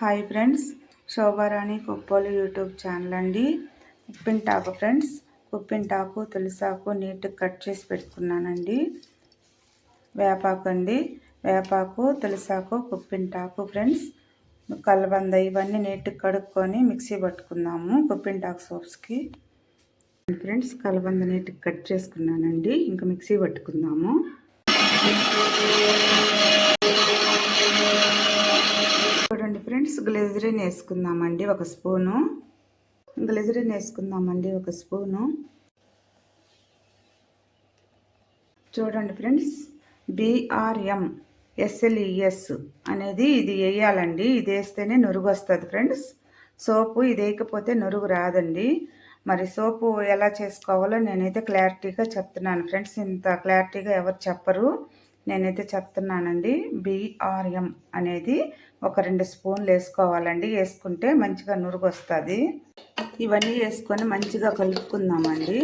Hi friends, Shobharani Kuppolu YouTube channel అండి. ఉప్పింటాకు friends, ఉప్పింటాకు తులసాకు నీట్గా cut చేసి పెట్టుకున్నానండి. వేపాకు అండి, వేపాకు తులసాకు ఉప్పింటాకు ఫ్రెండ్స్, కలబంద ఇవన్నీ నీట్గా కడుక్కొని మిక్సీ పట్టుకుందాము ఉప్పింటాకు సోప్స్కి. ఫ్రెండ్స్, కలబంద నీట్గా కట్ చేసుకున్నానండి, ఇంకా మిక్సీ పట్టుకుందాము. చూడండి ఫ్రెండ్స్, గ్లిజరిన్ వేసుకుందామండి ఒక స్పూను. గ్లిజరిన్ వేసుకుందామండి ఒక స్పూను. చూడండి ఫ్రెండ్స్, BRM SLES అనేది ఇది వేయాలండి. ఇది వేస్తేనే నురుగు వస్తుంది ఫ్రెండ్స్. సోపు ఇది వేయకపోతే నురుగు రాదండి. మరి సోపు ఎలా చేసుకోవాలో నేనైతే క్లారిటీగా చెప్తున్నాను ఫ్రెండ్స్. ఇంత క్లారిటీగా ఎవరు చెప్పరు, నేనైతే చెప్తున్నానండి. BRM అనేది ఒక 2 స్పూన్లు వేసుకోవాలండి. వేసుకుంటే మంచిగా నురుగు వస్తుంది. ఇవన్నీ వేసుకొని మంచిగా కలుపుకుందామండి.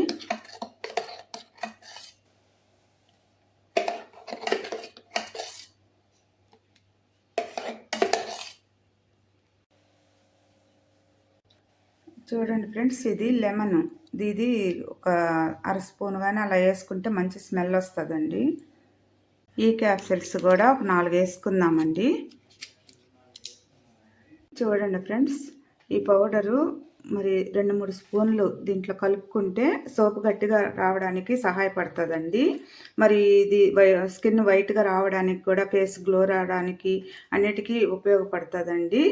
చూడండి ఫ్రెండ్స్, ఇది లెమన్, ఇది ఒక 1/2 స్పూన్ కానీ అలా వేసుకుంటే మంచి స్మెల్ వస్తుందండి. ఈ క్యాప్సిల్స్ కూడా ఒక 4 వేసుకుందామండి. చూడండి ఫ్రెండ్స్, ఈ పౌడరు మరి 2-3 స్పూన్లు దీంట్లో కలుపుకుంటే సోపు గట్టిగా రావడానికి సహాయపడుతుందండి. మరి ఇది స్కిన్ వైట్గా రావడానికి కూడా, ఫేస్ గ్లో రావడానికి అన్నిటికీ ఉపయోగపడుతుందండి.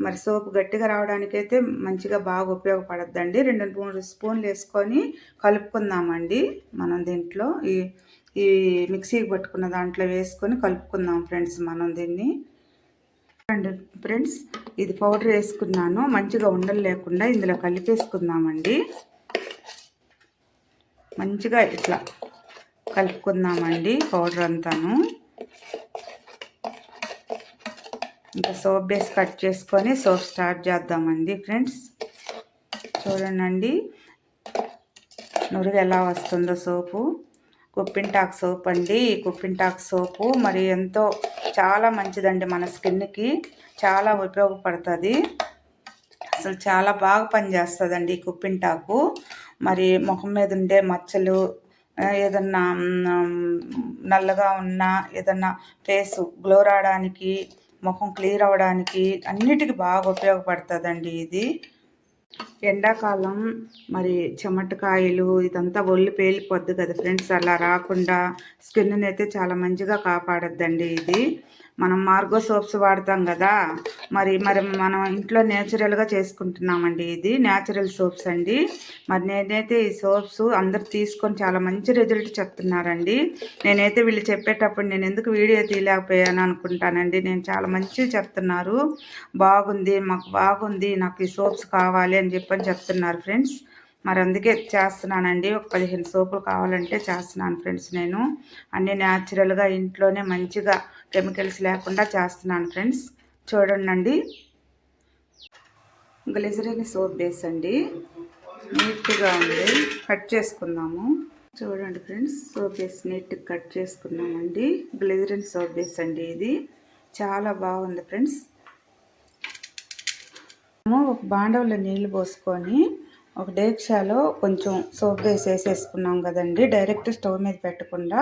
మరి సోపు గట్టిగా రావడానికి అయితే మంచిగా బాగా ఉపయోగపడుతుందండి. 2-3 స్పూన్లు వేసుకొని కలుపుకుందామండి. మనం దీంట్లో ఈ మిక్సీకి పట్టుకున్న దాంట్లో వేసుకొని కలుపుకుందాం ఫ్రెండ్స్. మనం దీన్ని ఫ్రెండ్స్, ఇది పౌడర్ వేసుకున్నాను. మంచిగా ఉండలు లేకుండా ఇందులో కలిపేసుకుందామండి. మంచిగా ఇట్లా కలుపుకుందామండి పౌడర్ అంతాను. ఇంకా సోప్ బేస్ కట్ చేసుకొని సోప్ స్టార్ట్ చేద్దామండి ఫ్రెండ్స్. చూడండి నురుగు ఎలా వస్తుందో సోపు. ఉప్పింటాకు సోప్ అండి. ఉప్పింటాకు సోపు మరి ఎంతో చాలా మంచిదండి, మన స్కిన్కి చాలా ఉపయోగపడుతుంది. అసలు చాలా బాగా పనిచేస్తుందండి ఈ ఉప్పింటాకు. మరి ముఖం మీద ఉండే మచ్చలు, ఏదన్నా నల్లగా ఉన్నా, ఏదన్నా ఫేస్ గ్లో రావడానికి, ముఖం క్లియర్ అవ్వడానికి అన్నిటికీ బాగా ఉపయోగపడుతుందండి ఇది. ఎండాకాలం మరి చెమటకాయలు ఇదంతా ఒళ్ళు పేలిపోద్ది కదా ఫ్రెండ్స్, అలా రాకుండా స్కిన్ని అయితే చాలా మంచిగా కాపాడద్దండి ఇది. మనం మార్గో సోప్స్ వాడతాం కదా, మరి మనం ఇంట్లో నేచురల్గా చేసుకుంటున్నామండి. ఇది న్యాచురల్ సోప్స్ అండి. మరి నేనైతే ఈ సోప్స్ అందరు తీసుకొని చాలా మంచి రిజల్ట్ చెప్తున్నారండి. నేనైతే వీళ్ళు చెప్పేటప్పుడు నేను ఎందుకు వీడియో తీయలేకపోయాను అనుకుంటానండి. నేను చాలా మంచిగా చెప్తున్నారు, బాగుంది, మాకు బాగుంది, నాకు ఈ సోప్స్ కావాలి అని చెప్తున్నారు ఫ్రెండ్స్. మరి అందుకే చేస్తున్నానండి. ఒక 15 సోపులు కావాలంటే చేస్తున్నాను ఫ్రెండ్స్. నేను అన్నీ న్యాచురల్గా ఇంట్లోనే మంచిగా కెమికల్స్ లేకుండా చేస్తున్నాను ఫ్రెండ్స్. చూడండి, గ్లిజరిన్ సోప్ బేస్ అండి, నీట్గా ఉంది. కట్ చేసుకుందాము. చూడండి ఫ్రెండ్స్, సోప్ బేస్ నీట్గా కట్ చేసుకున్నామండి. గ్లిజరిన్ సోప్ బేస్ అండి, ఇది చాలా బాగుంది ఫ్రెండ్స్. ఒక బాండవులో నీళ్ళు పోసుకొని ఒక డేక్షాలో కొంచెం సోప్ బేస్ వేసేసుకున్నాం కదండి. డైరెక్ట్ స్టవ్ మీద పెట్టకుండా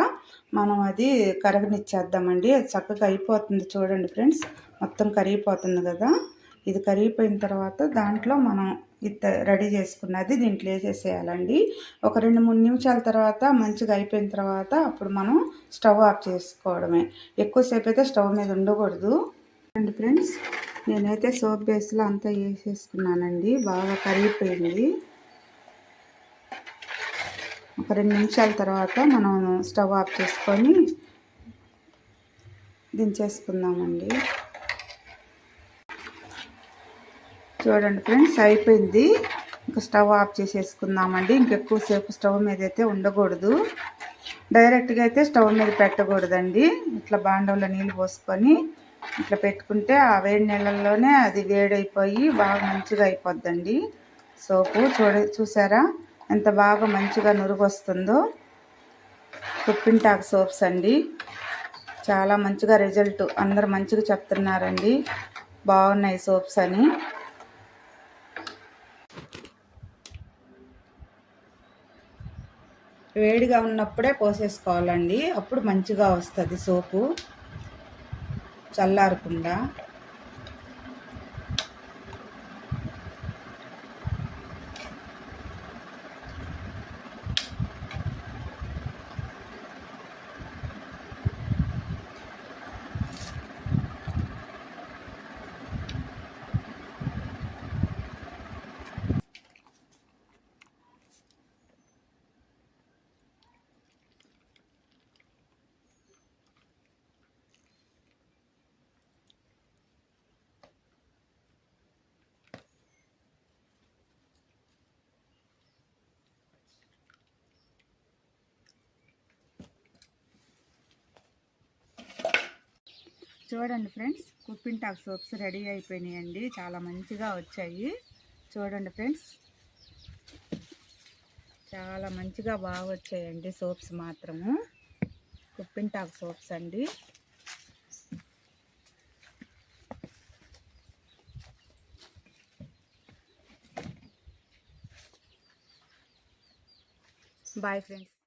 మనం అది కరగనిచ్చేద్దామండి. అది చక్కగా అయిపోతుంది. చూడండి ఫ్రెండ్స్, మొత్తం కరిగిపోతుంది కదా. ఇది కరిగిపోయిన తర్వాత దాంట్లో మనం ఇది రెడీ చేసుకున్నది దీంట్లో వేసేసేయాలండి. ఒక 2-3 నిమిషాల తర్వాత మంచిగా అయిపోయిన తర్వాత అప్పుడు మనం స్టవ్ ఆఫ్ చేసుకోవడమే. ఎక్కువసేపు అయితే స్టవ్ మీద ఉండకూడదు. చూడండి ఫ్రెండ్స్, నేనైతే సోప్ బేస్లో అంతా వేసేసుకున్నానండి. బాగా కరిగిపోయింది. ఒక 2 నిమిషాల తర్వాత మనం స్టవ్ ఆఫ్ చేసుకొని దించేసుకుందామండి. చూడండి ఫ్రెండ్స్, అయిపోయింది. ఇంకా స్టవ్ ఆఫ్ చేసేసుకుందామండి. ఇంకెక్కువసేపు స్టవ్ మీద అయితే ఉండకూడదు. డైరెక్ట్గా అయితే స్టవ్ మీద పెట్టకూడదండి. ఇట్లా బాండవులో నీళ్ళు పోసుకొని ఇట్లా పెట్టుకుంటే ఆ వేడి నీళ్ళల్లోనే అది వేడైపోయి బాగా మంచిగా అయిపోద్దండి సోపు. చూసారా ఎంత బాగా మంచిగా నురుగు వస్తుందో. ఉప్పింటాకు సోప్స్ అండి, చాలా మంచిగా రిజల్ట్ అందరు మంచిగా చెప్తున్నారండి. బాగున్నాయి సోప్స్ అని. వేడిగా ఉన్నప్పుడే పోసేసుకోవాలండి, అప్పుడు మంచిగా వస్తుంది సోపు, చల్లారకుండా. చూడండి ఫ్రెండ్స్, కుప్పింటాక్ సోప్స్ రెడీ అయిపోయినాయండి. చాలా మంచిగా వచ్చాయి. చూడండి ఫ్రెండ్స్, చాలా మంచిగా బాగా వచ్చాయండి సోప్స్ మాత్రము. కుప్పింటాక్ సోప్స్ అండి. Bye friends.